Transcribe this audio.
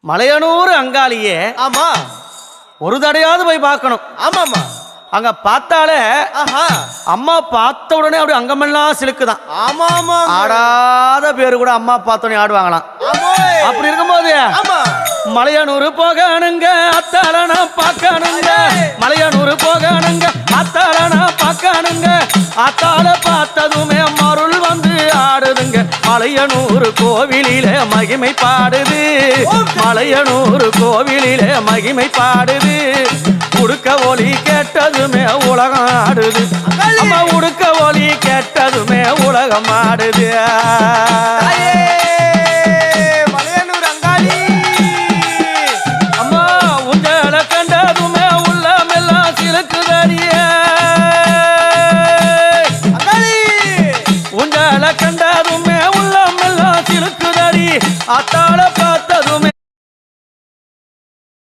மலையனூர் அங்காளியே ஆமா ஒரு தடையாவது போய் பார்க்கணும். ஆமாமா அங்க பார்த்தாலே அம்மா பார்த்த உடனே அப்படி அங்கமெல்லாம் சிலுக்குதான். ஆமா ஆமா ஆடாத பேரு கூட அம்மா பார்த்தோன்னே ஆடுவாங்களாம். அப்படி இருக்கும்போது மலையனூர் போகணுங்க அத்தாளனா பார்க்கணுங்க. மலையனூர் போகணுங்க அத்தாளனா பார்க்கணுங்க. அத்தாள பார்த்ததுமே மருள் வந்து ஆடுதுங்க. மலையனூர் கோவிலில மகிமை பாடுது. மலையனூர் கோவிலில மகிமை பாடுது. உடுக்க ஒலி கேட்டதுமே உலகம் ஆடுது. அம்மா உடுக்க ஒலி கேட்டதுமே உலகம் ஆடுது.